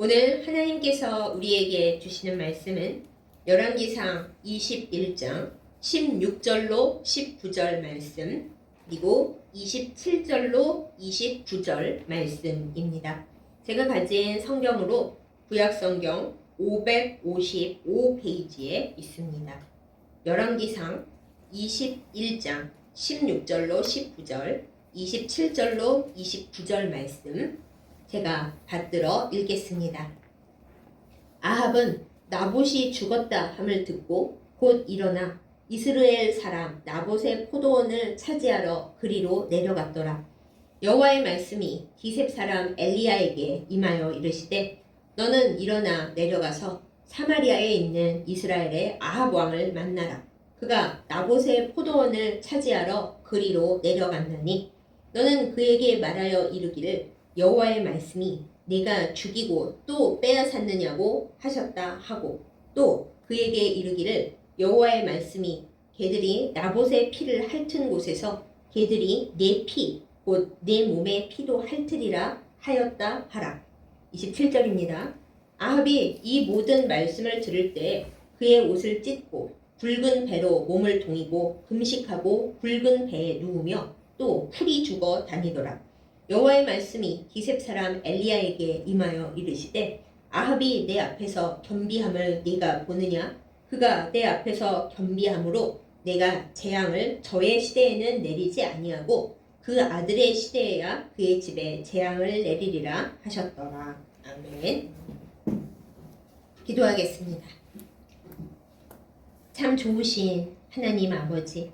오늘 하나님께서 우리에게 주시는 말씀은 열왕기상 21장 16절로 19절 말씀, 그리고 27절로 29절 말씀입니다. 제가 가진 성경으로 구약성경 555페이지에 있습니다. 열왕기상 21장 16절로 19절, 27절로 29절 말씀 제가 받들어 읽겠습니다. 아합은 나봇이 죽었다 함을 듣고 곧 일어나 이스라엘 사람 나봇의 포도원을 차지하러 그리로 내려갔더라. 여호와의 말씀이 기셉 사람 엘리야에게 임하여 이르시되 너는 일어나 내려가서 사마리아에 있는 이스라엘의 아합 왕을 만나라. 그가 나봇의 포도원을 차지하러 그리로 내려갔나니 너는 그에게 말하여 이르기를 여호와의 말씀이 내가 죽이고 또 빼앗았느냐고 하셨다 하고, 또 그에게 이르기를 여호와의 말씀이 개들이 나봇의 피를 핥은 곳에서 개들이 내 피 곧 내 몸의 피도 핥으리라 하였다 하라. 27절입니다. 아합이 이 모든 말씀을 들을 때 그의 옷을 찢고 굵은 배로 몸을 동이고 금식하고 굵은 배에 누우며 또 풀이 죽어 다니더라. 여호와의 말씀이 기셉 사람 엘리야에게 임하여 이르시되 아합이 내 앞에서 겸비함을 네가 보느냐? 그가 내 앞에서 겸비함으로 내가 재앙을 저의 시대에는 내리지 아니하고 그 아들의 시대에야 그의 집에 재앙을 내리리라 하셨더라. 아멘. 기도하겠습니다. 참 좋으신 하나님 아버지,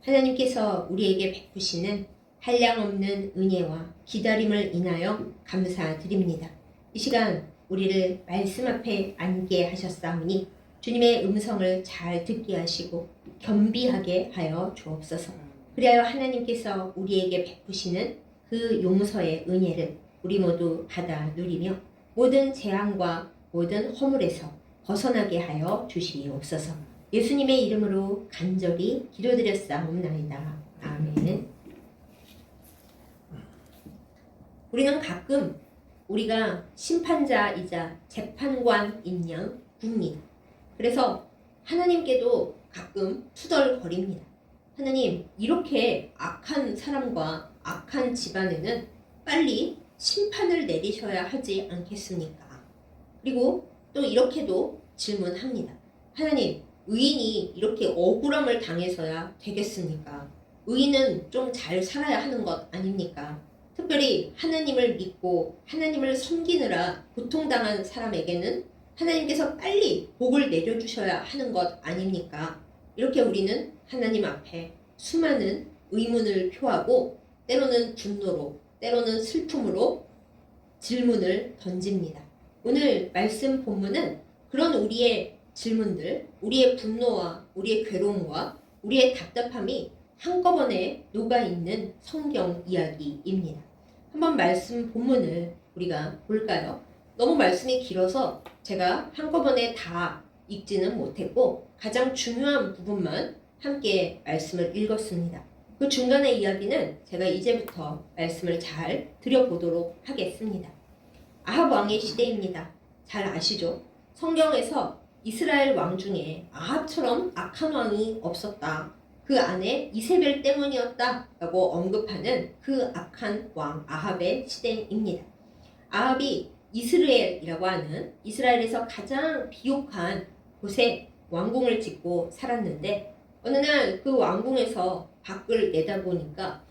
하나님께서 우리에게 베푸시는 한량없는 은혜와 기다림을 인하여 감사드립니다. 이 시간 우리를 말씀 앞에 앉게 하셨사오니 주님의 음성을 잘 듣게 하시고 겸비하게 하여 주옵소서. 그리하여 하나님께서 우리에게 베푸시는 그 용서의 은혜를 우리 모두 받아 누리며 모든 재앙과 모든 허물에서 벗어나게 하여 주시옵소서. 예수님의 이름으로 간절히 기도드렸사옵나이다. 아멘. 우리는 가끔 우리가 심판자이자 재판관인 양 굽니다. 그래서 하나님께도 가끔 투덜거립니다. 하나님, 이렇게 악한 사람과 악한 집안에는 빨리 심판을 내리셔야 하지 않겠습니까? 그리고 또 이렇게도 질문합니다. 하나님, 의인이 이렇게 억울함을 당해서야 되겠습니까? 의인은 좀 잘 살아야 하는 것 아닙니까? 특별히 하나님을 믿고 하나님을 섬기느라 고통당한 사람에게는 하나님께서 빨리 복을 내려주셔야 하는 것 아닙니까? 이렇게 우리는 하나님 앞에 수많은 의문을 표하고 때로는 분노로, 때로는 슬픔으로 질문을 던집니다. 오늘 말씀 본문은 그런 우리의 질문들, 우리의 분노와 우리의 괴로움과 우리의 답답함이 한꺼번에 녹아있는 성경 이야기입니다. 한번 말씀 본문을 우리가 볼까요? 너무 말씀이 길어서 제가 한꺼번에 다 읽지는 못했고 가장 중요한 부분만 함께 말씀을 읽었습니다. 그 중간의 이야기는 제가 이제부터 말씀을 잘 드려보도록 하겠습니다. 아합 왕의 시대입니다. 잘 아시죠? 성경에서 이스라엘 왕 중에 아합처럼 악한 왕이 없었다. 그 안에 이세벨 때문이었다 라고 언급하는 그 악한 왕 아합의 시대입니다. 아합이 이스라엘이라고 하는 이스라엘에서 가장 비옥한 곳에 왕궁을 짓고 살았는데 어느 날 그 왕궁에서 밖을 내다보니까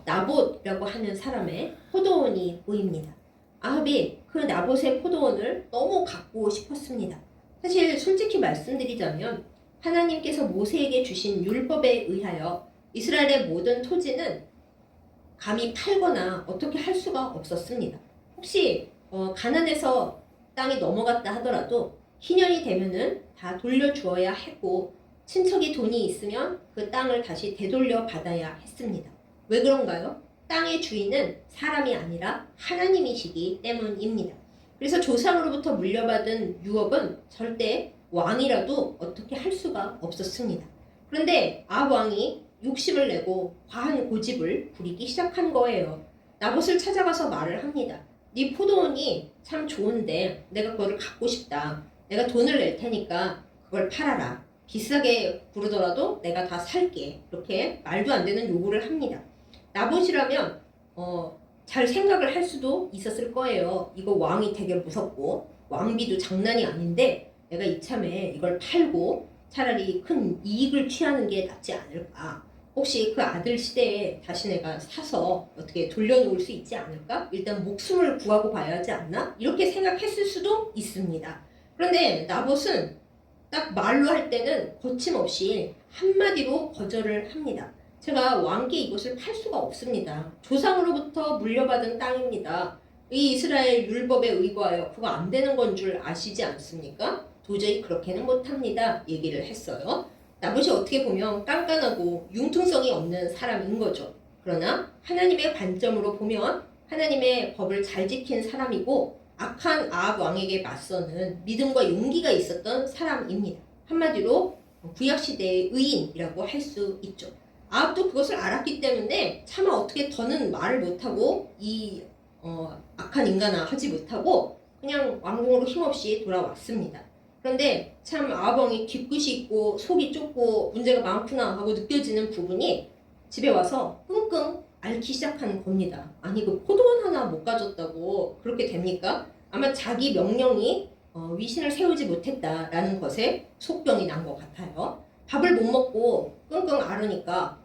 나봇이라고 하는 사람의 포도원이 보입니다. 아합이 그 나봇의 포도원을 너무 갖고 싶었습니다. 사실 솔직히 말씀드리자면 하나님께서 모세에게 주신 율법에 의하여 이스라엘의 모든 토지는 감히 팔거나 어떻게 할 수가 없었습니다. 혹시 가난해서 땅이 넘어갔다 하더라도 희년이 되면은 다 돌려주어야 했고 친척이 돈이 있으면 그 땅을 다시 되돌려 받아야 했습니다. 왜 그런가요? 땅의 주인은 사람이 아니라 하나님이시기 때문입니다. 그래서 조상으로부터 물려받은 유업은 절대 왕이라도 어떻게 할 수가 없었습니다. 그런데 아합 왕이 욕심을 내고 과한 고집을 부리기 시작한 거예요. 나봇을 찾아가서 말을 합니다. 네 포도원이 참 좋은데 내가 그거를 갖고 싶다. 내가 돈을 낼 테니까 그걸 팔아라. 비싸게 부르더라도 내가 다 살게. 이렇게 말도 안 되는 요구를 합니다. 나봇이라면 잘 생각을 할 수도 있었을 거예요. 이거 왕이 되게 무섭고 왕비도 장난이 아닌데 내가 이참에 이걸 팔고 차라리 큰 이익을 취하는 게 낫지 않을까. 혹시 그 아들 시대에 다시 내가 사서 어떻게 돌려놓을 수 있지 않을까? 일단 목숨을 구하고 봐야 하지 않나? 이렇게 생각했을 수도 있습니다. 그런데 나봇은 딱 말로 할 때는 거침없이 한마디로 거절을 합니다. 제가 왕께 이것을 팔 수가 없습니다. 조상으로부터 물려받은 땅입니다. 이 이스라엘 율법에 의거하여 그거 안 되는 건 줄 아시지 않습니까? 도저히 그렇게는 못합니다. 얘기를 했어요. 나봇이 어떻게 보면 깐깐하고 융통성이 없는 사람인 거죠. 그러나 하나님의 관점으로 보면 하나님의 법을 잘 지킨 사람이고 악한 아합 왕에게 맞서는 믿음과 용기가 있었던 사람입니다. 한마디로 구약시대의 의인이라고 할 수 있죠. 아합도 그것을 알았기 때문에 차마 어떻게 더는 말을 못하고 이 악한 인간아 하지 못하고 그냥 왕궁으로 힘없이 돌아왔습니다. 그런데 참 아합 왕이 뒤끝이 있고 속이 좁고 문제가 많구나 하고 느껴지는 부분이 집에 와서 끙끙 앓기 시작한 겁니다. 아니 그 포도원 하나 못 가졌다고 그렇게 됩니까? 아마 자기 명령이 위신을 세우지 못했다라는 것에 속병이 난 것 같아요. 밥을 못 먹고 끙끙 앓으니까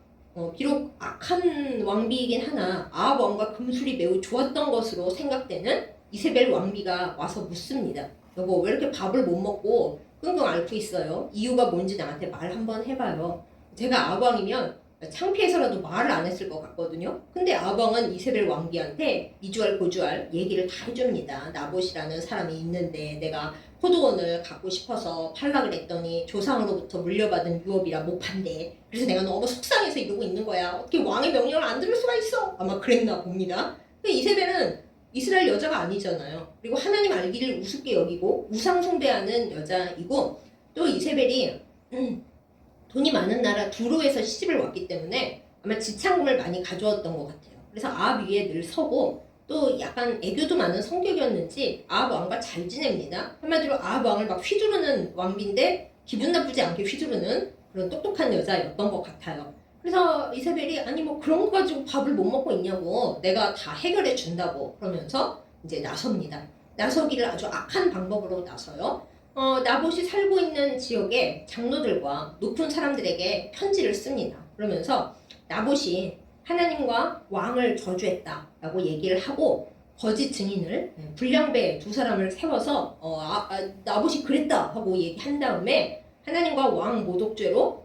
비록 악한 왕비이긴 하나 아합 왕과 금술이 매우 좋았던 것으로 생각되는 이세벨 왕비가 와서 묻습니다. 여보 왜 이렇게 밥을 못 먹고 끙끙 앓고 있어요? 이유가 뭔지 나한테 말 한번 해봐요. 제가 아합 왕이면 창피해서라도 말을 안 했을 것 같거든요. 근데 아합 왕은 이세벨 왕비한테 이주알 고주알 얘기를 다 해줍니다. 나봇이라는 사람이 있는데 내가 포도원을 갖고 싶어서 팔라 그랬더니 조상으로부터 물려받은 유업이라 못 판대. 그래서 내가 너무 속상해서 이러고 있는 거야. 어떻게 왕의 명령을 안 들을 수가 있어? 아마 그랬나 봅니다. 근데 이세벨은 이스라엘 여자가 아니잖아요. 그리고 하나님 알기를 우습게 여기고 우상 숭배하는 여자이고 또 이세벨이 돈이 많은 나라 두로에서 시집을 왔기 때문에 아마 지창금을 많이 가져왔던 것 같아요. 그래서 아합 위에 늘 서고 또 약간 애교도 많은 성격이었는지 아합 왕과 잘 지냅니다. 한마디로 아합 왕을 막 휘두르는 왕비인데 기분 나쁘지 않게 휘두르는 그런 똑똑한 여자였던 것 같아요. 그래서 이세벨이 아니 뭐 그런 거 가지고 밥을 못 먹고 있냐고 내가 다 해결해 준다고 그러면서 이제 나섭니다. 나서기를 아주 악한 방법으로 나서요. 나봇이 살고 있는 지역의 장로들과 높은 사람들에게 편지를 씁니다. 그러면서 나봇이 하나님과 왕을 저주했다라고 얘기를 하고 거짓 증인을 불량배 두 사람을 세워서 나봇이 그랬다 하고 얘기한 다음에 하나님과 왕 모독죄로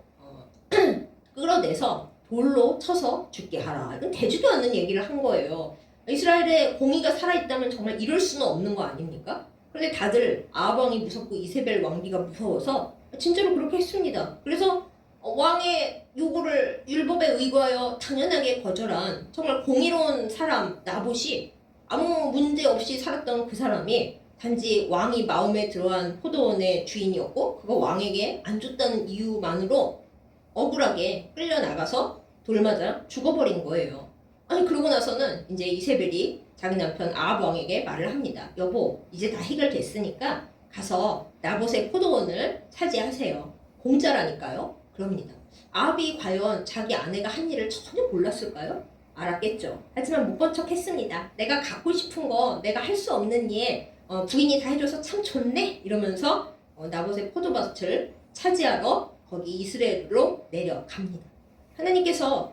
끌어내서 돌로 쳐서 죽게 하라. 이건 되지도 않는 얘기를 한 거예요. 이스라엘에 공의가 살아있다면 정말 이럴 수는 없는 거 아닙니까? 그런데 다들 아합 왕이 무섭고 이세벨 왕비가 무서워서 진짜로 그렇게 했습니다. 그래서 왕의 요구를 율법에 의거하여 당연하게 거절한 정말 공의로운 사람 나봇이 아무 문제 없이 살았던 그 사람이 단지 왕이 마음에 들어한 포도원의 주인이었고 그거 왕에게 안 줬다는 이유만으로 억울하게 끌려나가서 돌맞아 죽어버린 거예요. 아니 그러고 나서는 이제 이세벨이 자기 남편 아합 왕에게 말을 합니다. 여보 이제 다 해결됐으니까 가서 나봇의 포도원을 차지하세요. 공짜라니까요. 그럽니다. 아합이 과연 자기 아내가 한 일을 전혀 몰랐을까요? 알았겠죠. 하지만 못 본 척 했습니다. 내가 갖고 싶은 거 내가 할 수 없는 일 부인이 다 해줘서 참 좋네 이러면서 나봇의 포도밭을 차지하러 거기 이스라엘로 내려갑니다. 하나님께서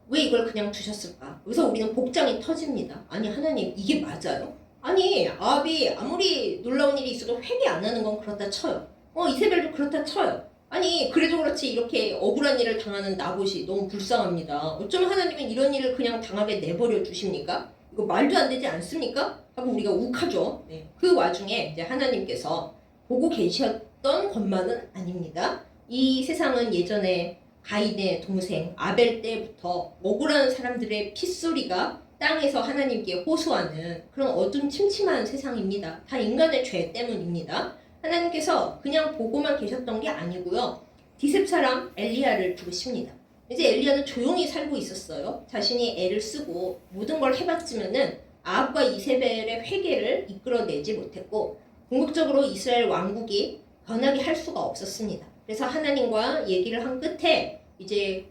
왜 이걸 그냥 두셨을까? 여기서 우리는 복장이 터집니다. 아니 하나님 이게 맞아요? 아니 아합이 아무리 놀라운 일이 있어도 회개 안 하는 건 그렇다 쳐요. 이세벨도 그렇다 쳐요. 아니 그래도 그렇지 이렇게 억울한 일을 당하는 나봇이 너무 불쌍합니다. 어쩌면 하나님은 이런 일을 그냥 당하게 내버려 두십니까? 이거 말도 안 되지 않습니까? 하고 우리가 욱하죠. 네. 그 와중에 이제 하나님께서 보고 계셨던 것만은 아닙니다. 이 세상은 예전에 가인의 동생 아벨 때부터 억울한 사람들의 핏소리가 땅에서 하나님께 호소하는 그런 어둠 침침한 세상입니다. 다 인간의 죄 때문입니다. 하나님께서 그냥 보고만 계셨던 게 아니고요. 디셉 사람 엘리야를 부르십니다. 이제 엘리야는 조용히 살고 있었어요. 자신이 애를 쓰고 모든 걸 해봤지만은 아합과 이세벨의 회개를 이끌어내지 못했고 궁극적으로 이스라엘 왕국이 변하게 할 수가 없었습니다. 그래서 하나님과 얘기를 한 끝에 이제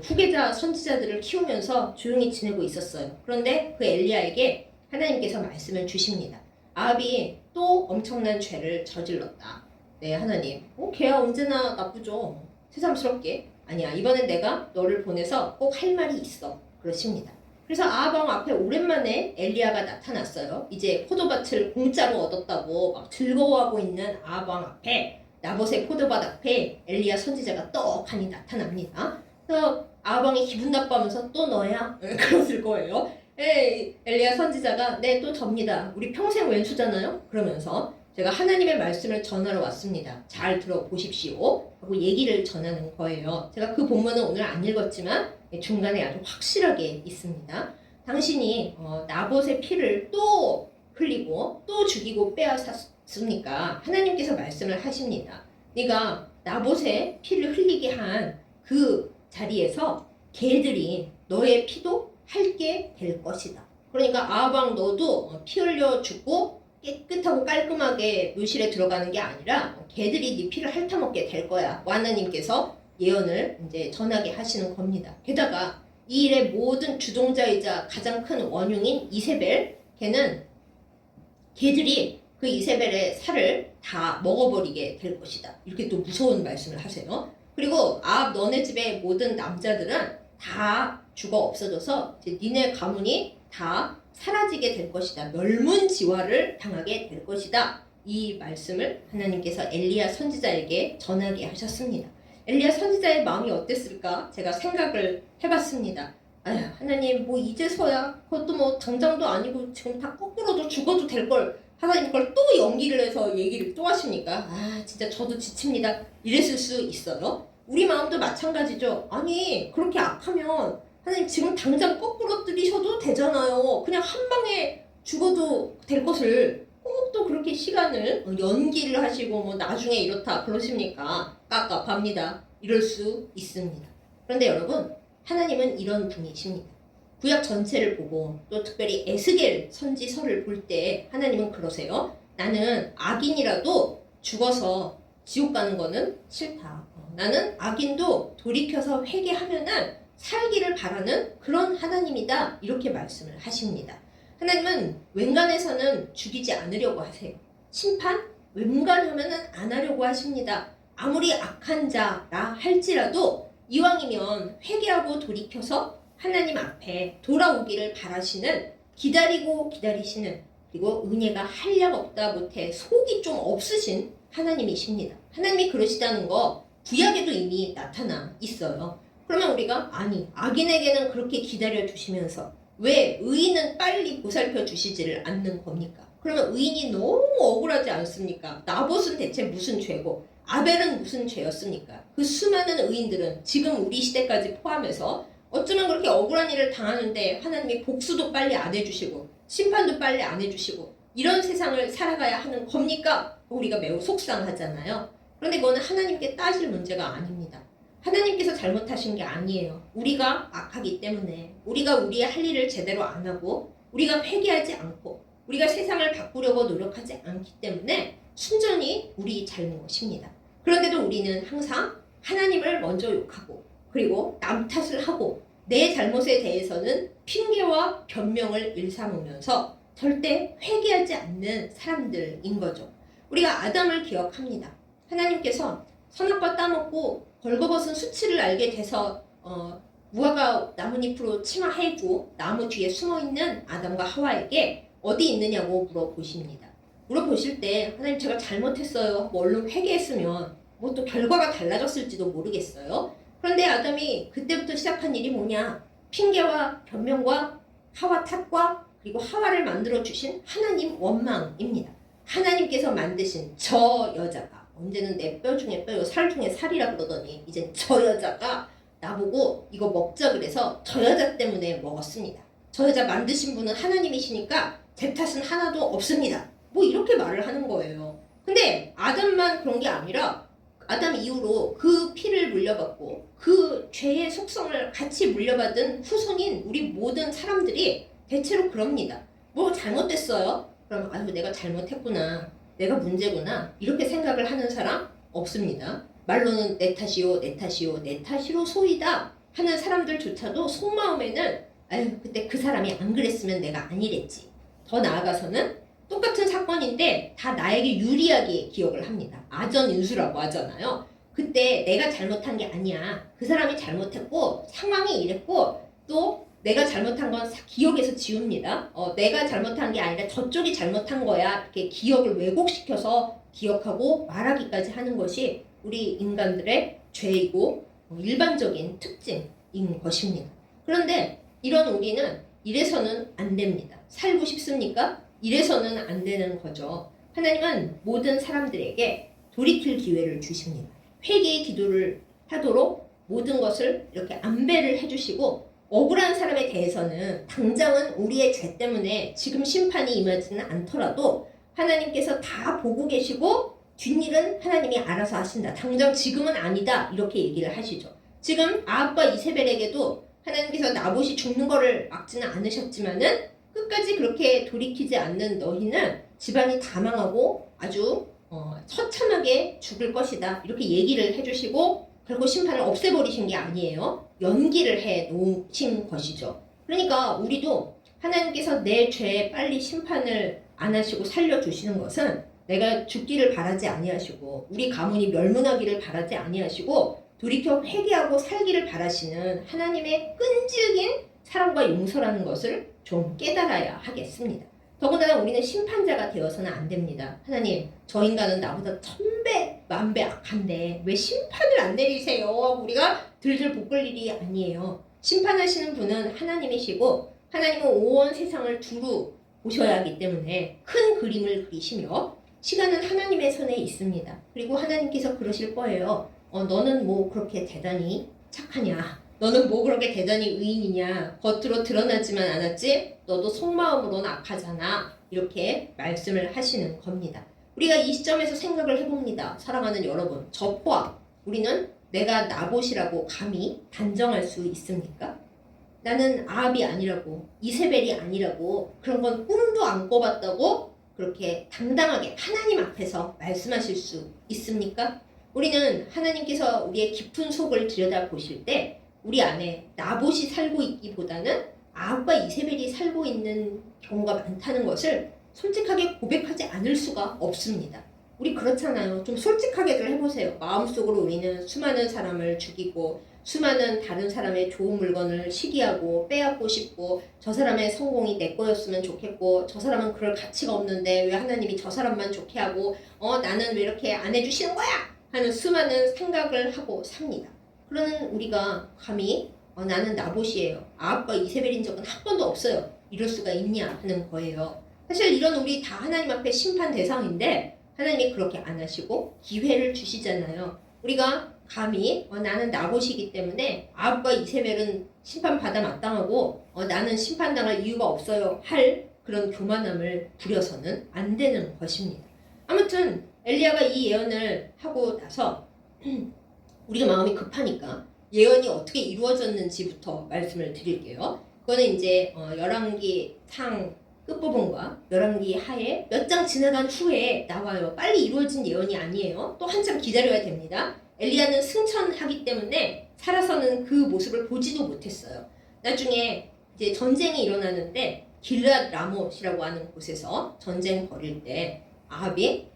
후계자 선지자들을 키우면서 조용히 지내고 있었어요. 그런데 그 엘리야에게 하나님께서 말씀을 주십니다. 아합이 또 엄청난 죄를 저질렀다. 네, 하나님. 걔야 언제나 나쁘죠. 새삼스럽게. 아니야, 이번엔 내가 너를 보내서 꼭 할 말이 있어. 그러십니다. 그래서 아합 왕 앞에 오랜만에 엘리야가 나타났어요. 이제 포도밭을 공짜로 얻었다고 막 즐거워하고 있는 아합 왕 앞에, 나봇의 포도밭 앞에 엘리야 선지자가 떡하니 나타납니다. 그래서 아합 왕이 기분 나빠하면서 또 너야? 그러실 거예요. 엘리야 선지자가 네, 또 접니다. 우리 평생 왼수잖아요? 그러면서 제가 하나님의 말씀을 전하러 왔습니다. 잘 들어보십시오. 하고 얘기를 전하는 거예요. 제가 그 본문은 오늘 안 읽었지만 중간에 아주 확실하게 있습니다. 당신이 나봇의 피를 또 흘리고 또 죽이고 빼앗았으니까 하나님께서 말씀을 하십니다. 네가 나봇의 피를 흘리게 한 그 자리에서 개들이 너의 피도 핥게 될 것이다. 그러니까 아합 왕 너도 피 흘려 죽고 깨끗하고 깔끔하게 묘실에 들어가는 게 아니라 개들이 네 피를 핥아먹게 될 거야. 하나님께서 예언을 이제 전하게 하시는 겁니다. 게다가 이 일의 모든 주동자이자 가장 큰 원흉인 이세벨, 개들이 그 이세벨의 살을 다 먹어버리게 될 것이다. 이렇게 또 무서운 말씀을 하세요. 그리고 아합 너네 집의 모든 남자들은 다 죽어 없어져서 이제 니네 가문이 다 사라지게 될 것이다. 멸문지화를 당하게 될 것이다. 이 말씀을 하나님께서 엘리야 선지자에게 전하게 하셨습니다. 엘리야 선지자의 마음이 어땠을까? 제가 생각을 해봤습니다. 아휴, 하나님 뭐 이제서야 그것도 뭐 당장도 아니고 지금 다 거꾸로도 죽어도 될 걸 하나님 걸 또 연기를 해서 얘기를 또 하십니까? 아 진짜 저도 지칩니다. 이랬을 수 있어요. 우리 마음도 마찬가지죠. 아니 그렇게 악하면 하나님 지금 당장 거꾸로 들이셔도 되잖아요. 그냥 한 방에 죽어도 될 것을 꼭 또 그렇게 시간을 연기를 하시고 뭐 나중에 이렇다 그러십니까? 깝깝합니다. 이럴 수 있습니다. 그런데 여러분 하나님은 이런 분이십니다. 구약 전체를 보고 또 특별히 에스겔 선지서를 볼 때 하나님은 그러세요. 나는 악인이라도 죽어서 지옥 가는 거는 싫다. 나는 악인도 돌이켜서 회개하면은 살기를 바라는 그런 하나님이다. 이렇게 말씀을 하십니다. 하나님은 웬간해서는 죽이지 않으려고 하세요. 심판? 웬간하면은 안 하려고 하십니다. 아무리 악한 자라 할지라도 이왕이면 회개하고 돌이켜서 하나님 앞에 돌아오기를 바라시는 기다리고 기다리시는 그리고 은혜가 한량없다 못해 속이 좀 없으신 하나님이십니다. 하나님이 그러시다는 거 구약에도 이미 나타나 있어요. 그러면 우리가 아니 악인에게는 그렇게 기다려 주시면서 왜 의인은 빨리 보살펴 주시지를 않는 겁니까? 그러면 의인이 너무 억울하지 않습니까? 나봇은 대체 무슨 죄고 아벨은 무슨 죄였습니까? 그 수많은 의인들은 지금 우리 시대까지 포함해서 어쩌면 그렇게 억울한 일을 당하는데 하나님이 복수도 빨리 안 해주시고 심판도 빨리 안 해주시고 이런 세상을 살아가야 하는 겁니까? 우리가 매우 속상하잖아요. 그런데 그거는 하나님께 따질 문제가 아닙니다. 하나님께서 잘못하신 게 아니에요. 우리가 악하기 때문에 우리가 우리의 할 일을 제대로 안 하고 우리가 회개하지 않고 우리가 세상을 바꾸려고 노력하지 않기 때문에 순전히 우리 잘못입니다. 그런데도 우리는 항상 하나님을 먼저 욕하고 그리고 남 탓을 하고 내 잘못에 대해서는 핑계와 변명을 일삼으면서 절대 회개하지 않는 사람들인 거죠. 우리가 아담을 기억합니다. 하나님께서 선악과 따먹고 벌거벗은 수치를 알게 돼서 무화과 나뭇잎으로 치마해고 나무 뒤에 숨어있는 아담과 하와에게 어디 있느냐고 물어보십니다. 물어보실 때 하나님 제가 잘못했어요. 뭐 얼른 회개했으면 뭐 또 결과가 달라졌을지도 모르겠어요. 그런데 아담이 그때부터 시작한 일이 뭐냐? 핑계와 변명과 하와 탓과 그리고 하와를 만들어주신 하나님 원망입니다. 하나님께서 만드신 저 여자가 언제는 내 뼈 중에 뼈요 살 중에 살이라 그러더니 이제 저 여자가 나보고 이거 먹자 그래서 저 여자 때문에 먹었습니다. 저 여자 만드신 분은 하나님이시니까 제 탓은 하나도 없습니다. 뭐 이렇게 말을 하는 거예요. 근데 아담만 그런 게 아니라 아담 이후로 그 피를 물려받고 그 죄의 속성을 같이 물려받은 후손인 우리 모든 사람들이 대체로 그럽니다. 뭐 잘못됐어요? 그럼 아유 내가 잘못했구나. 내가 문제구나. 이렇게 생각을 하는 사람 없습니다. 말로는 내 탓이요, 내 탓이요, 내 탓이로 소이다 하는 사람들조차도 속마음에는 아유 그때 그 사람이 안 그랬으면 내가 안 이랬지. 더 나아가서는 똑같은 사건인데 다 나에게 유리하게 기억을 합니다. 아전인수라고 하잖아요. 그때 내가 잘못한 게 아니야. 그 사람이 잘못했고 상황이 이랬고 또 내가 잘못한 건 기억에서 지웁니다. 내가 잘못한 게 아니라 저쪽이 잘못한 거야. 이렇게 기억을 왜곡시켜서 기억하고 말하기까지 하는 것이 우리 인간들의 죄이고 일반적인 특징인 것입니다. 그런데 이런 우리는 이래서는 안 됩니다. 살고 싶습니까? 이래서는 안 되는 거죠. 하나님은 모든 사람들에게 돌이킬 기회를 주십니다. 회개의 기도를 하도록 모든 것을 이렇게 안배를 해주시고 억울한 사람에 대해서는 당장은 우리의 죄 때문에 지금 심판이 임하지는 않더라도 하나님께서 다 보고 계시고 뒷일은 하나님이 알아서 하신다. 당장 지금은 아니다. 이렇게 얘기를 하시죠. 지금 아합과 이세벨에게도 하나님께서 나봇이 죽는 거를 막지는 않으셨지만은 끝까지 그렇게 돌이키지 않는 너희는 집안이 다 망하고 아주 처참하게 죽을 것이다. 이렇게 얘기를 해주시고 결국 심판을 없애버리신 게 아니에요. 연기를 해 놓으신 것이죠. 그러니까 우리도 하나님께서 내 죄에 빨리 심판을 안 하시고 살려주시는 것은 내가 죽기를 바라지 아니하시고 우리 가문이 멸문하기를 바라지 아니하시고 돌이켜 회개하고 살기를 바라시는 하나님의 끈질긴 사랑과 용서라는 것을 좀 깨달아야 하겠습니다. 더군다나 우리는 심판자가 되어서는 안 됩니다. 하나님, 저 인간은 나보다 1000배, 10,000배 악한데 왜 심판을 안 내리세요? 우리가 들들 볶을 일이 아니에요. 심판하시는 분은 하나님이시고 하나님은 온 세상을 두루 보셔야 하기 때문에 큰 그림을 그리시며 시간은 하나님의 손에 있습니다. 그리고 하나님께서 그러실 거예요. 너는 뭐 그렇게 대단히 착하냐? 너는 뭐 그렇게 대단히 의인이냐? 겉으로 드러나지만 않았지? 너도 속마음으로는 악하잖아. 이렇게 말씀을 하시는 겁니다. 우리가 이 시점에서 생각을 해봅니다. 사랑하는 여러분, 저 포함 우리는 내가 나봇이라고 감히 단정할 수 있습니까? 나는 아합이 아니라고, 이세벨이 아니라고, 그런 건 꿈도 안 꿔봤다고 그렇게 당당하게 하나님 앞에서 말씀하실 수 있습니까? 우리는 하나님께서 우리의 깊은 속을 들여다보실 때 우리 안에 나봇이 살고 있기보다는 아합과 이세벨이 살고 있는 경우가 많다는 것을 솔직하게 고백하지 않을 수가 없습니다. 우리 그렇잖아요. 좀 솔직하게들 해보세요. 마음속으로 우리는 수많은 사람을 죽이고 수많은 다른 사람의 좋은 물건을 시기하고 빼앗고 싶고 저 사람의 성공이 내 거였으면 좋겠고 저 사람은 그럴 가치가 없는데 왜 하나님이 저 사람만 좋게 하고 나는 왜 이렇게 안 해주시는 거야? 하는 수많은 생각을 하고 삽니다. 그러는 우리가 감히 나는 나봇이에요. 아합과 이세벨인 적은 한 번도 없어요. 이럴 수가 있냐 하는 거예요. 사실 이런 우리 다 하나님 앞에 심판 대상인데 하나님이 그렇게 안 하시고 기회를 주시잖아요. 우리가 감히 나는 나봇이기 때문에 아합과 이세벨은 심판받아 마땅하고 나는 심판당할 이유가 없어요 할 그런 교만함을 부려서는 안 되는 것입니다. 아무튼 엘리야가 이 예언을 하고 나서 우리가 마음이 급하니까 예언이 어떻게 이루어졌는지부터 말씀을 드릴게요. 그거는 이제 열왕기 상 끝부분과 열왕기 하에 몇 장 지나간 후에 나와요. 빨리 이루어진 예언이 아니에요. 또 한참 기다려야 됩니다. 엘리야는 승천하기 때문에 살아서는 그 모습을 보지도 못했어요. 나중에 이제 전쟁이 일어나는데 길앗 라못이라고 하는 곳에서 전쟁 벌일 때 아합이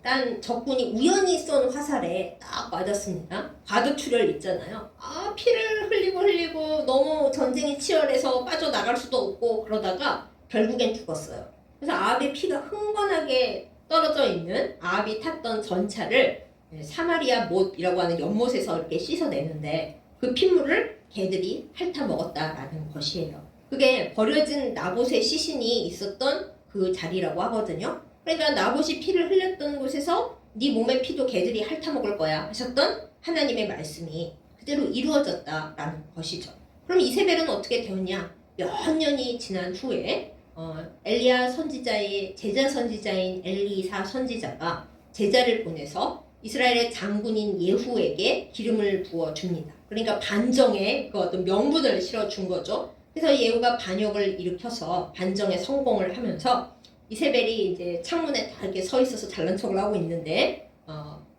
딴 적군이 우연히 쏜 화살에 딱 맞았습니다. 과도출혈 있잖아요. 피를 흘리고 너무 전쟁이 치열해서 빠져나갈 수도 없고 그러다가 결국엔 죽었어요. 그래서 아합의 피가 흥건하게 떨어져 있는 아합이 탔던 전차를 사마리아 못이라고 하는 연못에서 이렇게 씻어내는데 그 핏물을 개들이 핥아 먹었다라는 것이에요. 그게 버려진 나봇의 시신이 있었던 그 자리라고 하거든요. 그러니까 나봇이 피를 흘렸던 곳에서 네 몸의 피도 개들이 핥아먹을 거야 하셨던 하나님의 말씀이 그대로 이루어졌다라는 것이죠. 그럼 이세벨은 어떻게 되었냐? 몇 년이 지난 후에 엘리야 선지자의 제자 선지자인 엘리사 선지자가 제자를 보내서 이스라엘의 장군인 예후에게 기름을 부어줍니다. 그러니까 반정의 그 어떤 명분을 실어준 거죠. 그래서 예후가 반역을 일으켜서 반정에 성공을 하면서 이세벨이 이제 창문에 다 이렇게 서 있어서 잘난 척을 하고 있는데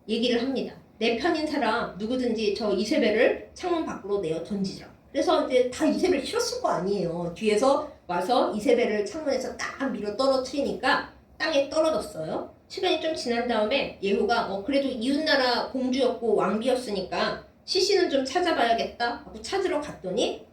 얘기를 합니다. 내 편인 사람 누구든지 저 이세벨을 창문 밖으로 내어 던지자. 그래서 이제 다 이세벨 싫었을 거 아니에요. 뒤에서 와서 이세벨을 창문에서 딱 밀어 떨어뜨리니까 땅에 떨어졌어요. 시간이 좀 지난 다음에 예후가 그래도 이웃나라 공주였고 왕비였으니까 시신은 좀 찾아봐야겠다 하고 찾으러 갔더니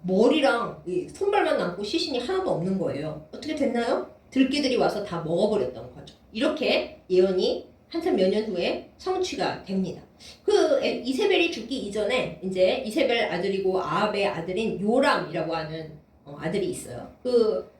머리랑 손발만 남고 시신이 하나도 없는 거예요. 어떻게 됐나요? 들깨들이 와서 다 먹어버렸던 거죠. 이렇게 예언이 한참 몇 년 후에 성취가 됩니다. 그 이세벨이 죽기 이전에 이제 이세벨 아들이고 아합의 아들인 요람이라고 하는 아들이 있어요. 그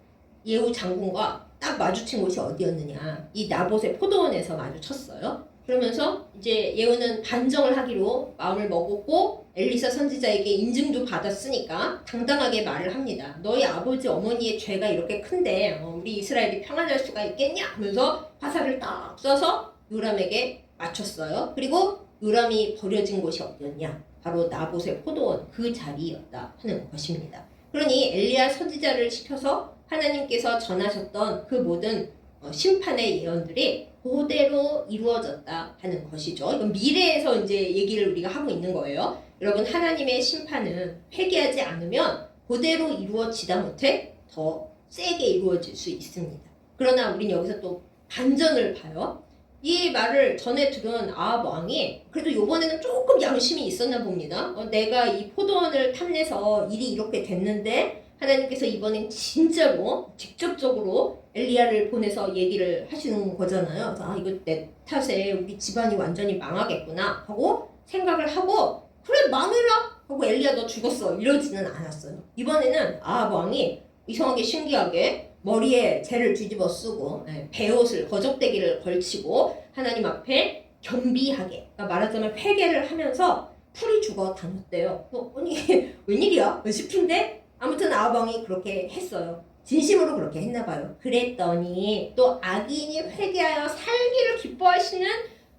예후 장군과 딱 마주친 곳이 어디였느냐? 이 나봇의 포도원에서 마주쳤어요. 그러면서 이제 예후는 반정을 하기로 마음을 먹었고 엘리사 선지자에게 인증도 받았으니까 당당하게 말을 합니다. 너희 아버지 어머니의 죄가 이렇게 큰데 우리 이스라엘이 평안할 수가 있겠냐? 하면서 화살을 딱 쏴서 요람에게 맞췄어요. 그리고 요람이 버려진 곳이 어디였냐? 바로 나봇의 포도원 그 자리였다 하는 것입니다. 그러니 엘리야 선지자를 시켜서 하나님께서 전하셨던 그 모든 심판의 예언들이 그대로 이루어졌다 하는 것이죠. 이건 미래에서 이제 얘기를 우리가 하고 있는 거예요. 여러분, 하나님의 심판은 회개하지 않으면 그대로 이루어지다 못해 더 세게 이루어질 수 있습니다. 그러나 우린 여기서 또 반전을 봐요. 이 말을 전에 들은 아합 왕이 그래도 요번에는 조금 양심이 있었나 봅니다. 내가 이 포도원을 탐내서 일이 이렇게 됐는데 하나님께서 이번엔 진짜로 직접적으로 엘리야를 보내서 얘기를 하시는 거잖아요. 이거 내 탓에 우리 집안이 완전히 망하겠구나 하고 생각을 하고 그래 망해라 하고 엘리야 너 죽었어 이러지는 않았어요. 이번에는 아합 왕이 이상하게 신기하게 머리에 재를 뒤집어 쓰고 베옷을 거적대기를 걸치고 하나님 앞에 겸비하게 그러니까 말하자면 회개를 하면서 풀이 죽어 다녔대요. 아니 웬일이야 싶은데 아무튼 아합 왕이 그렇게 했어요. 진심으로 그렇게 했나 봐요. 그랬더니 또 악인이 회개하여 살기를 기뻐하시는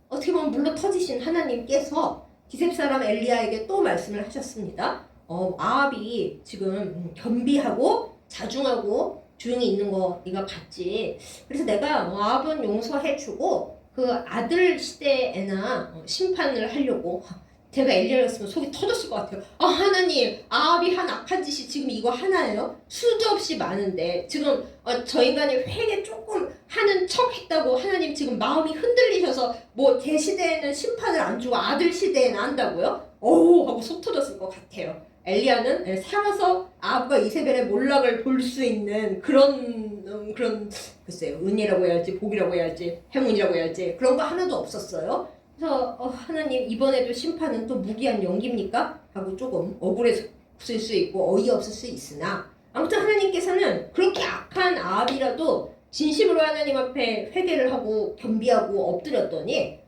어떻게 보면 물러 터지신 하나님께서 기셉 사람 엘리야에게 또 말씀을 하셨습니다. 아합이 지금 겸비하고 자중하고 조용히 있는 거 네가 봤지. 그래서 내가 아합은 용서해주고 그 아들 시대에나 심판을 하려고 제가 엘리야였으면 속이 터졌을 것 같아요. 하나님, 아합이 한 악한 짓이 지금 이거 하나예요? 수도 없이 많은데 지금 저 인간이 회개 조금 하는 척 했다고 하나님 지금 마음이 흔들리셔서 뭐 제 시대에는 심판을 안 주고 아들 시대에는 한다고요? 하고 속 터졌을 것 같아요. 엘리야는 살아서 아합과 이세벨의 몰락을 볼 수 있는 그런 글쎄요, 은혜라고 해야지 복이라고 해야지 행운이라고 해야지 그런 거 하나도 없었어요. 그래서 하나님 이번에도 심판은 또 무기한 연기입니까? 하고 조금 억울했을 수 있고 어이없을 수 있으나 아무튼 하나님께서는 그렇게 악한 아합이라도 진심으로 하나님 앞에 회개를 하고 겸비하고 엎드렸더니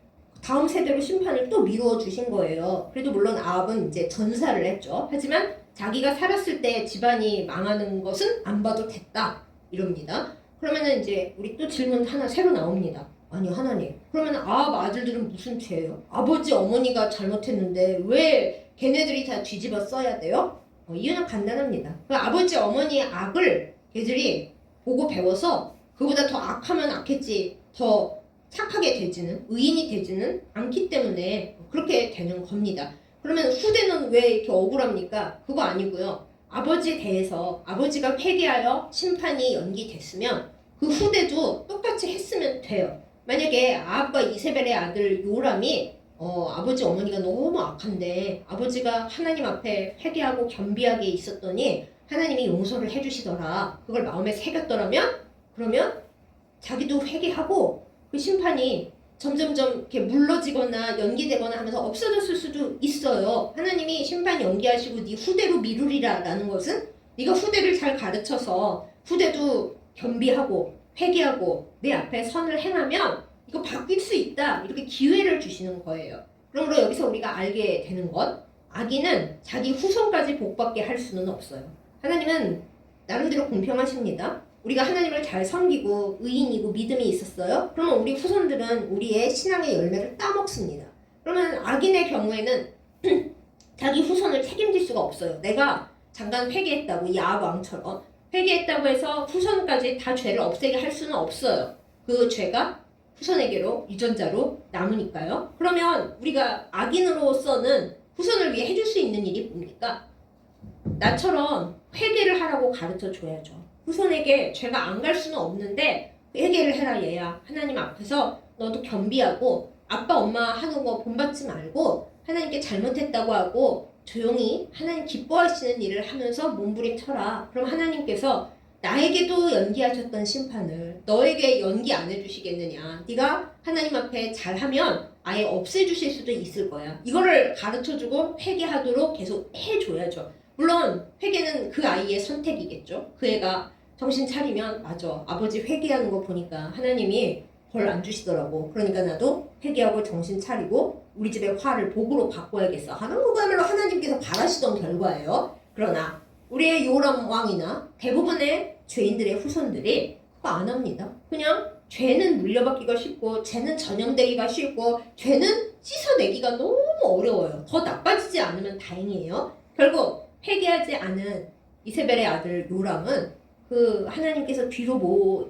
다음 세대로 심판을 또 미루어 주신 거예요. 그래도 물론 아합은 이제 전사를 했죠. 하지만 자기가 살았을 때 집안이 망하는 것은 안 봐도 됐다 이럽니다. 그러면은 이제 우리 또 질문 하나 새로 나옵니다. 아니 하나님 그러면 아합 아들들은 무슨 죄예요? 아버지 어머니가 잘못했는데 왜 걔네들이 다 뒤집어 써야 돼요? 이유는 간단합니다. 그 아버지 어머니의 악을 걔들이 보고 배워서 그보다 더 악하면 악했지 더 착하게 되지는 의인이 되지는 않기 때문에 그렇게 되는 겁니다. 그러면 후대는 왜 이렇게 억울합니까? 그거 아니고요. 아버지에 대해서 아버지가 회개하여 심판이 연기됐으면 그 후대도 똑같이 했으면 돼요. 만약에 아합과 이세벨의 아들 요람이 아버지 어머니가 너무 악한데 아버지가 하나님 앞에 회개하고 겸비하게 있었더니 하나님이 용서를 해주시더라. 그걸 마음에 새겼더라면 그러면 자기도 회개하고 그 심판이 점점점 이렇게 물러지거나 연기되거나 하면서 없어졌을 수도 있어요. 하나님이 심판 연기하시고 네 후대로 미루리라 라는 것은 네가 후대를 잘 가르쳐서 후대도 겸비하고 회개하고 내 앞에 선을 행하면 이거 바뀔 수 있다 이렇게 기회를 주시는 거예요. 그러므로 여기서 우리가 알게 되는 것 악인은 자기 후손까지 복받게 할 수는 없어요. 하나님은 나름대로 공평하십니다. 우리가 하나님을 잘 섬기고 의인이고 믿음이 있었어요. 그러면 우리 후손들은 우리의 신앙의 열매를 따먹습니다. 그러면 악인의 경우에는 자기 후손을 책임질 수가 없어요. 내가 잠깐 회개했다고 이 아합 왕처럼 회개했다고 해서 후손까지 다 죄를 없애게 할 수는 없어요. 그 죄가 후손에게로 유전자로 남으니까요. 그러면 우리가 악인으로서는 후손을 위해 해줄 수 있는 일이 뭡니까? 나처럼 회개를 하라고 가르쳐 줘야죠. 후손에게 죄가 안 갈 수는 없는데 회개를 해라 얘야. 하나님 앞에서 너도 겸비하고 아빠 엄마 하는 거 본받지 말고 하나님께 잘못했다고 하고 조용히 하나님 기뻐하시는 일을 하면서 몸부림쳐라. 그럼 하나님께서 나에게도 연기하셨던 심판을 너에게 연기 안 해주시겠느냐. 네가 하나님 앞에 잘하면 아예 없애주실 수도 있을 거야. 이거를 가르쳐주고 회개하도록 계속 해줘야죠. 물론 회개는 그 아이의 선택이겠죠. 그 애가 정신 차리면 맞아. 아버지 회개하는 거 보니까 하나님이 벌 안 주시더라고. 그러니까 나도 회개하고 정신 차리고 우리 집의 화를 복으로 바꿔야겠어 하는 거야말로 하나님께서 바라시던 결과예요. 그러나 우리의 요람 왕이나 대부분의 죄인들의 후손들이 그거 안 합니다. 그냥 죄는 물려받기가 쉽고 죄는 전염되기가 쉽고 죄는 씻어내기가 너무 어려워요. 더 나빠지지 않으면 다행이에요. 결국 회개하지 않은 이세벨의 아들 요람은 그 하나님께서 뒤로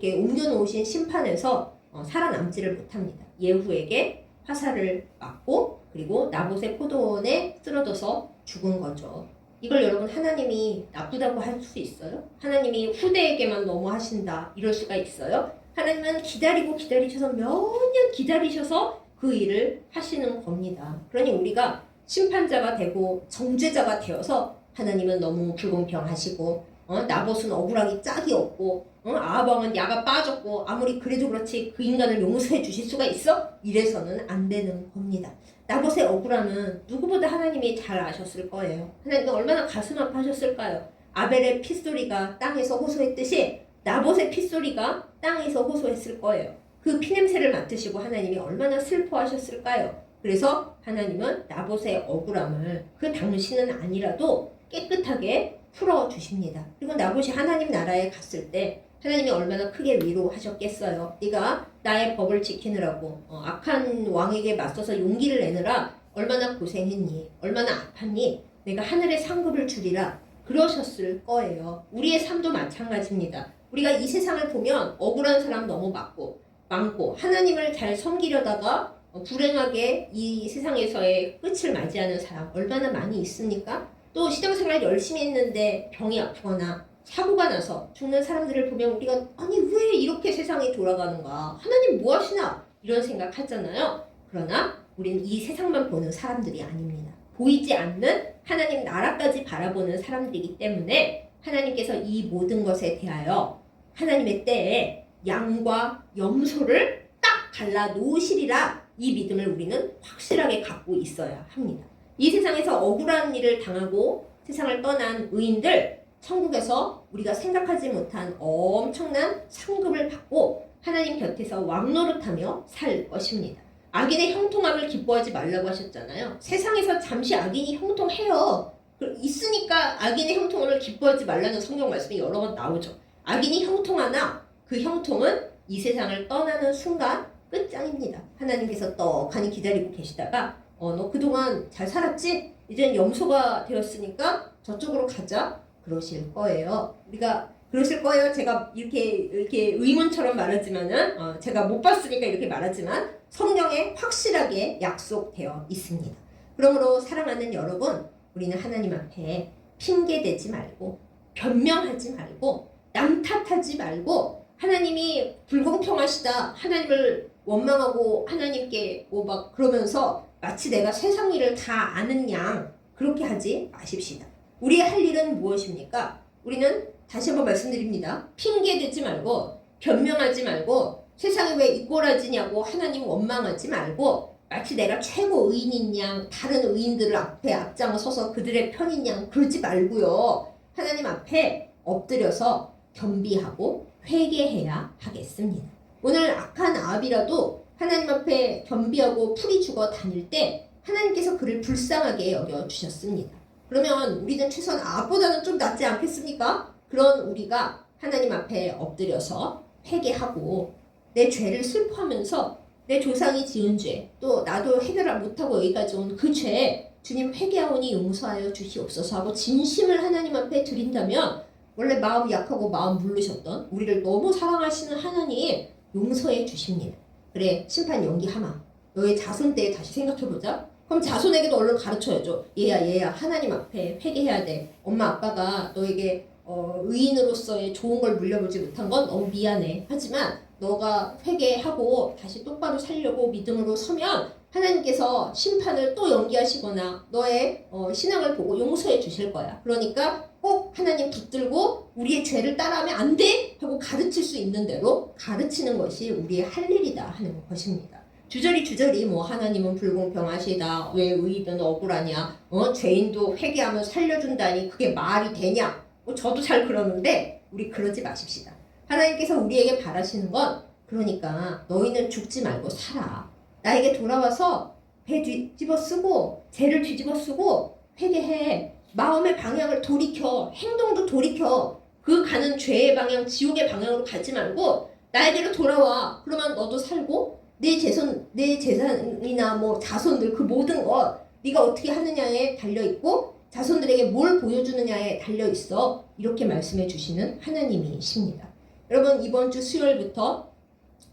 옮겨놓으신 심판에서 살아남지를 못합니다. 예후에게 화살을 맞고 그리고 나봇의 포도원에 쓰러져서 죽은 거죠. 이걸 여러분 하나님이 나쁘다고 할 수 있어요? 하나님이 후대에게만 너무 하신다 이럴 수가 있어요? 하나님은 기다리셔서 몇 년 기다리셔서 그 일을 하시는 겁니다. 그러니 우리가 심판자가 되고 정죄자가 되어서 하나님은 너무 불공평하시고 나봇은 억울하기 짝이 없고 아합 왕은 야가 빠졌고 아무리 그래도 그렇지 그 인간을 용서해 주실 수가 있어? 이래서는 안 되는 겁니다. 나봇의 억울함은 누구보다 하나님이 잘 아셨을 거예요. 하나님은 얼마나 가슴 아파하셨을까요? 아벨의 핏소리가 땅에서 호소했듯이 나봇의 핏소리가 땅에서 호소했을 거예요. 그 피냄새를 맡으시고 하나님이 얼마나 슬퍼하셨을까요? 그래서 하나님은 나봇의 억울함을 그 당시는 아니라도 깨끗하게 풀어주십니다. 그리고 나봇이 하나님 나라에 갔을 때 하나님이 얼마나 크게 위로하셨겠어요. 네가 나의 법을 지키느라고 악한 왕에게 맞서서 용기를 내느라 얼마나 고생했니? 얼마나 아팠니? 내가 하늘의 상급을 주리라 그러셨을 거예요. 우리의 삶도 마찬가지입니다. 우리가 이 세상을 보면 억울한 사람 너무 많고 하나님을 잘 섬기려다가 불행하게 이 세상에서의 끝을 맞이하는 사람 얼마나 많이 있습니까? 또 신앙생활 열심히 했는데 병이 아프거나 사고가 나서 죽는 사람들을 보면 우리가 아니 왜 이렇게 세상이 돌아가는가? 하나님 뭐 하시나? 이런 생각 하잖아요. 그러나 우리는 이 세상만 보는 사람들이 아닙니다. 보이지 않는 하나님 나라까지 바라보는 사람들이기 때문에 하나님께서 이 모든 것에 대하여 하나님의 때에 양과 염소를 딱 갈라 놓으시리라 이 믿음을 우리는 확실하게 갖고 있어야 합니다. 이 세상에서 억울한 일을 당하고 세상을 떠난 의인들 천국에서 우리가 생각하지 못한 엄청난 상급을 받고 하나님 곁에서 왕노릇하며 살 것입니다. 악인의 형통함을 기뻐하지 말라고 하셨잖아요. 세상에서 잠시 악인이 형통해요. 있으니까 악인의 형통을 기뻐하지 말라는 성경 말씀이 여러 번 나오죠. 악인이 형통하나 그 형통은 이 세상을 떠나는 순간 끝장입니다. 하나님께서 떡하니 기다리고 계시다가 너 그동안 잘 살았지? 이젠 염소가 되었으니까 저쪽으로 가자. 그러실 거예요. 우리가 그러실 거예요. 제가 이렇게 의문처럼 말하지만은 제가 못 봤으니까 이렇게 말하지만 성경에 확실하게 약속되어 있습니다. 그러므로 사랑하는 여러분, 우리는 하나님 앞에 핑계대지 말고 변명하지 말고 남 탓하지 말고 하나님이 불공평하시다. 하나님을 원망하고 하나님께 막 그러면서 마치 내가 세상 일을 다 아는 양 그렇게 하지 마십시다. 우리의 할 일은 무엇입니까? 우리는 다시 한번 말씀드립니다. 핑계대지 말고 변명하지 말고 세상이 왜 이 꼴아지냐고 하나님 원망하지 말고 마치 내가 최고 의인인 양 다른 의인들을 앞에 앞장서서 그들의 편인 양 그러지 말고요. 하나님 앞에 엎드려서 겸비하고 회개해야 하겠습니다. 오늘 악한 아합이라도 하나님 앞에 겸비하고 풀이 죽어 다닐 때 하나님께서 그를 불쌍하게 여겨주셨습니다. 그러면 우리는 최소한 아합보다는 좀 낫지 않겠습니까? 그런 우리가 하나님 앞에 엎드려서 회개하고 내 죄를 슬퍼하면서 내 조상이 지은 죄, 또 나도 해결을 못하고 여기까지 온 그 죄에 주님 회개하오니 용서하여 주시옵소서 하고 진심을 하나님 앞에 드린다면 원래 마음 약하고 마음 물르셨던 우리를 너무 사랑하시는 하나님 용서해 주십니다. 그래 심판 연기하마. 너의 자손 때 다시 생각해보자. 그럼 자손에게도 얼른 가르쳐야죠. 얘야 하나님 앞에 회개해야 돼. 엄마 아빠가 너에게 의인으로서의 좋은 걸 물려보지 못한 건 너무 미안해. 하지만 너가 회개하고 다시 똑바로 살려고 믿음으로 서면 하나님께서 심판을 또 연기하시거나 너의 신앙을 보고 용서해 주실 거야. 그러니까 꼭 하나님 붙들고 우리의 죄를 따라하면 안 돼! 하고 가르칠 수 있는 대로 가르치는 것이 우리의 할 일이다 하는 것입니다. 주저리 뭐 하나님은 불공평하시다. 왜 의인은 억울하냐. 죄인도 회개하면 살려준다니 그게 말이 되냐. 저도 잘 그러는데 우리 그러지 마십시다. 하나님께서 우리에게 바라시는 건 그러니까 너희는 죽지 말고 살아. 나에게 돌아와서 배 뒤집어 쓰고 죄를 뒤집어 쓰고 회개해. 마음의 방향을 돌이켜. 행동도 돌이켜. 그 가는 죄의 방향, 지옥의 방향으로 가지 말고 나에게로 돌아와. 그러면 너도 살고 내 재산이나 뭐 자손들 그 모든 것 네가 어떻게 하느냐에 달려있고 자손들에게 뭘 보여주느냐에 달려있어. 이렇게 말씀해 주시는 하나님이십니다. 여러분 이번 주 수요일부터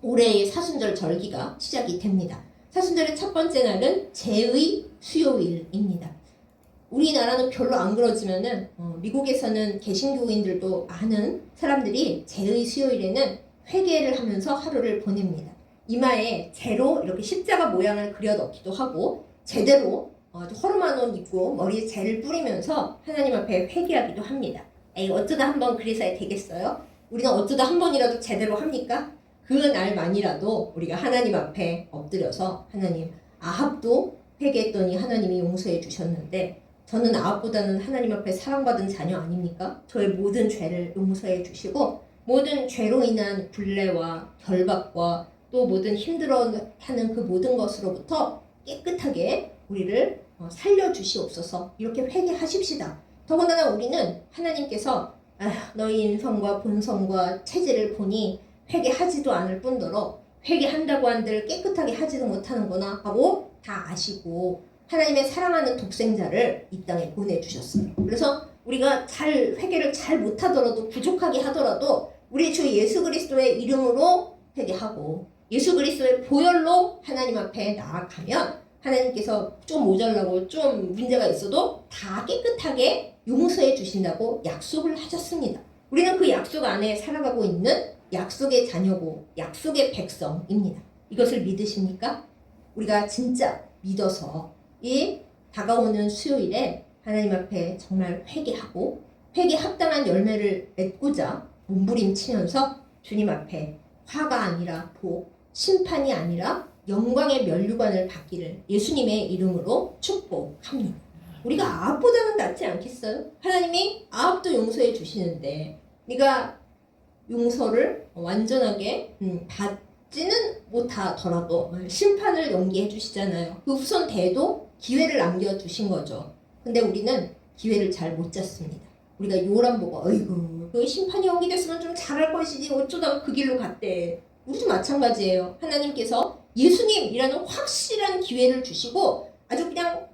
올해의 사순절 절기가 시작이 됩니다. 사순절의 첫 번째 날은 제의 수요일입니다. 우리나라는 별로 안 그러지만은 미국에서는 개신교인들도 많은 사람들이 제의 수요일에는 회개를 하면서 하루를 보냅니다. 이마에 재로 이렇게 십자가 모양을 그려 넣기도 하고 제대로 허름한 옷 입고 머리에 재를 뿌리면서 하나님 앞에 회개하기도 합니다. 에이 어쩌다 한번 그래서야 되겠어요? 우리는 어쩌다 한 번이라도 제대로 합니까? 그 날만이라도 우리가 하나님 앞에 엎드려서 하나님 아합도 회개했더니 하나님이 용서해 주셨는데 저는 아합보다는 하나님 앞에 사랑받은 자녀 아닙니까? 저의 모든 죄를 용서해 주시고 모든 죄로 인한 굴레와 결박과 또 모든 힘들어하는 그 모든 것으로부터 깨끗하게 우리를 살려주시옵소서. 이렇게 회개하십시다. 더군다나 우리는 하나님께서 너희 인성과 본성과 체질을 보니 회개하지도 않을 뿐더러 회개한다고 한들 깨끗하게 하지도 못하는구나 하고 다 아시고 하나님의 사랑하는 독생자를 이 땅에 보내주셨어요. 그래서 우리가 회개를 잘 못하더라도 부족하게 하더라도 우리 주 예수 그리스도의 이름으로 회개하고 예수 그리스도의 보혈로 하나님 앞에 나아가면 하나님께서 좀 모자라고 좀 문제가 있어도 다 깨끗하게 용서해 주신다고 약속을 하셨습니다. 우리는 그 약속 안에 살아가고 있는 약속의 자녀고 약속의 백성입니다. 이것을 믿으십니까? 우리가 진짜 믿어서 이 다가오는 수요일에 하나님 앞에 정말 회개하고 회개 합당한 열매를 맺고자 몸부림치면서 주님 앞에 화가 아니라 복, 심판이 아니라 영광의 면류관을 받기를 예수님의 이름으로 축복합니다. 우리가 아합보다는 낫지 않겠어요? 하나님이 아합도 용서해 주시는데 네가 용서를 완전하게 받지는 못하더라도 심판을 연기해 주시잖아요. 그 후손 대도 기회를 남겨주신 거죠. 근데 우리는 기회를 잘 못 잡습니다. 우리가 요람 보고 어이구 그 심판이 연기됐으면 좀 잘할 것이지 어쩌다가 그 길로 갔대. 우리도 마찬가지예요. 하나님께서 예수님이라는 확실한 기회를 주시고 아주 그냥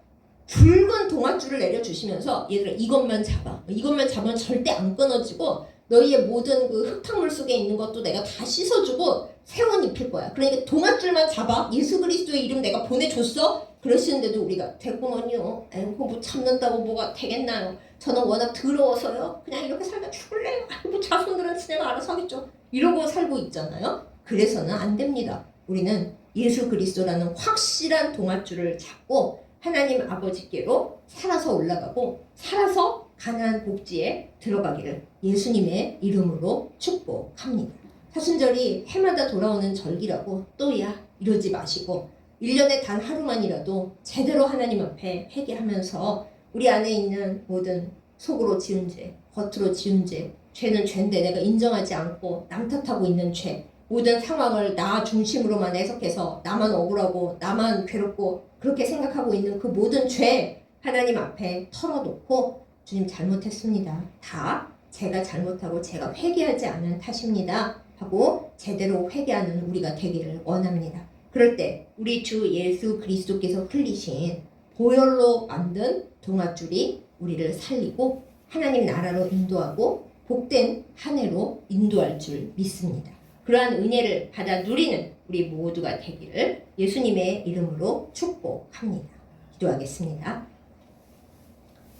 붉은 동아줄을 내려주시면서 얘들아 이것만 잡아. 이것만 잡으면 절대 안 끊어지고 너희의 모든 그 흙탕물 속에 있는 것도 내가 다 씻어주고 새 옷 입힐 거야. 그러니까 동아줄만 잡아. 예수 그리스도의 이름 내가 보내줬어. 그러시는데도 우리가 됐구먼요. 아이고 뭐 참는다고 뭐가 되겠나요. 저는 워낙 더러워서요. 그냥 이렇게 살다 죽을래요. 아이고 자손들은 지네가 알아서 하겠죠. 이러고 살고 있잖아요. 그래서는 안 됩니다. 우리는 예수 그리스도라는 확실한 동아줄을 잡고 하나님 아버지께로 살아서 올라가고 살아서 가나안 복지에 들어가기를 예수님의 이름으로 축복합니다. 사순절이 해마다 돌아오는 절기라고 또야 이러지 마시고 1년에 단 하루만이라도 제대로 하나님 앞에 회개하면서 우리 안에 있는 모든 속으로 지은 죄, 겉으로 지은 죄, 죄는 죄인데 내가 인정하지 않고 남 탓하고 있는 죄, 모든 상황을 나 중심으로만 해석해서 나만 억울하고 나만 괴롭고 그렇게 생각하고 있는 그 모든 죄 하나님 앞에 털어놓고 주님 잘못했습니다. 다 제가 잘못하고 제가 회개하지 않은 탓입니다. 하고 제대로 회개하는 우리가 되기를 원합니다. 그럴 때 우리 주 예수 그리스도께서 흘리신 보혈로 만든 동아줄이 우리를 살리고 하나님 나라로 인도하고 복된 한 해로 인도할 줄 믿습니다. 그러한 은혜를 받아 누리는 우리 모두가 되기를 예수님의 이름으로 축복합니다. 기도하겠습니다.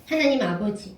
하나님 아버지,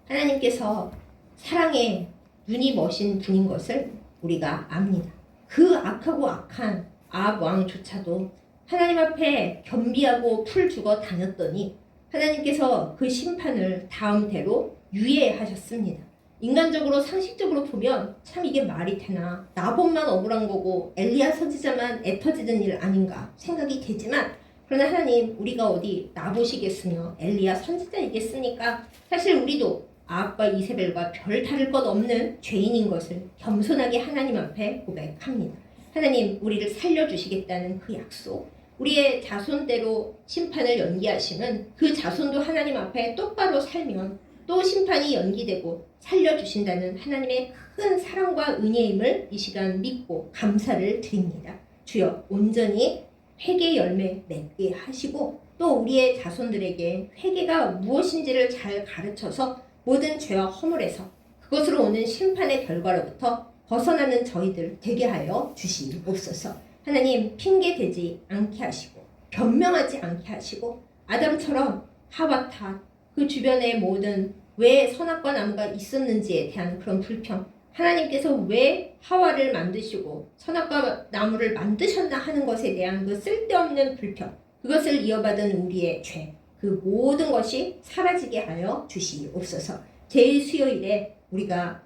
하나님께서 사랑의 눈이 머신 분인 것을 우리가 압니다. 그 악하고 악한 아합 왕조차도 하나님 앞에 겸비하고 풀 죽어 다녔더니 하나님께서 그 심판을 다음대로 유예하셨습니다. 인간적으로 상식적으로 보면 참 이게 말이 되나, 나본만 억울한 거고 엘리야 선지자만 애터지는 일 아닌가 생각이 되지만, 그러나 하나님, 우리가 어디 나보시겠으며 엘리야 선지자이겠습니까? 사실 우리도 아합과 이세벨과 별 다를 것 없는 죄인인 것을 겸손하게 하나님 앞에 고백합니다. 하나님, 우리를 살려주시겠다는 그 약속, 우리의 자손대로 심판을 연기하시는 그 자손도 하나님 앞에 똑바로 살면 또 심판이 연기되고 살려주신다는 하나님의 큰 사랑과 은혜임을 이 시간 믿고 감사를 드립니다. 주여, 온전히 회개 열매 맺게 하시고 또 우리의 자손들에게 회개가 무엇인지를 잘 가르쳐서 모든 죄와 허물에서 그것으로 오는 심판의 결과로부터 벗어나는 저희들 되게 하여 주시옵소서. 하나님, 핑계대지 않게 하시고 변명하지 않게 하시고 아담처럼 하와 탓, 그 주변의 모든 왜 선악과 나무가 있었는지에 대한 그런 불평, 하나님께서 왜 하와를 만드시고 선악과 나무를 만드셨나 하는 것에 대한 그 쓸데없는 불평, 그것을 이어받은 우리의 죄, 그 모든 것이 사라지게 하여 주시옵소서. 제1수요일에 우리가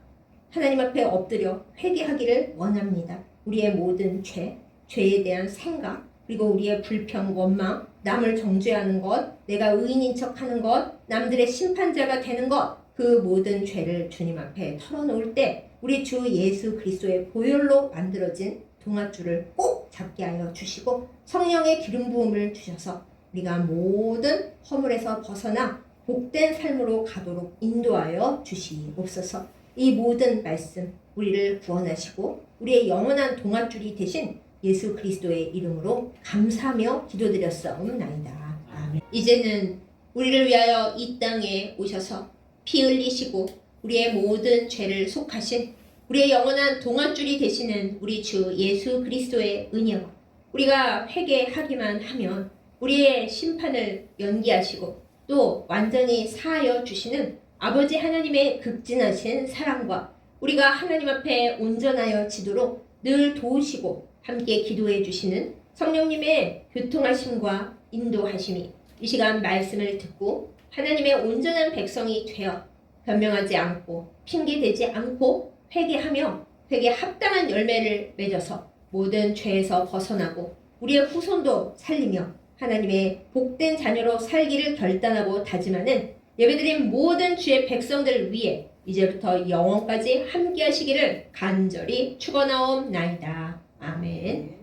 하나님 앞에 엎드려 회개하기를 원합니다. 우리의 모든 죄에 대한 생각, 그리고 우리의 불평, 원망, 남을 정죄하는 것, 내가 의인인 척하는 것, 남들의 심판자가 되는 것, 그 모든 죄를 주님 앞에 털어놓을 때 우리 주 예수 그리스도의 보혈로 만들어진 동아줄을 꼭 잡게 하여 주시고 성령의 기름 부음을 주셔서 우리가 모든 허물에서 벗어나 복된 삶으로 가도록 인도하여 주시옵소서. 이 모든 말씀 우리를 구원하시고 우리의 영원한 동아줄이 되신 예수 그리스도의 이름으로 감사하며 기도드렸사옵나이다. 아멘. 이제는 우리를 위하여 이 땅에 오셔서 피 흘리시고 우리의 모든 죄를 속하신 우리의 영원한 동아줄이 되시는 우리 주 예수 그리스도의 은혜와 우리가 회개하기만 하면 우리의 심판을 연기하시고 또 완전히 사하여 주시는 아버지 하나님의 극진하신 사랑과 우리가 하나님 앞에 온전하여 지도록 늘 도우시고 함께 기도해 주시는 성령님의 교통하심과 인도하심이 이 시간 말씀을 듣고 하나님의 온전한 백성이 되어 변명하지 않고 핑계대지 않고 회개하며 회개 합당한 열매를 맺어서 모든 죄에서 벗어나고 우리의 후손도 살리며 하나님의 복된 자녀로 살기를 결단하고 다짐하는 예배드린 모든 주의 백성들을 위해 이제부터 영원까지 함께 하시기를 간절히 축원하옵나이다. 아멘.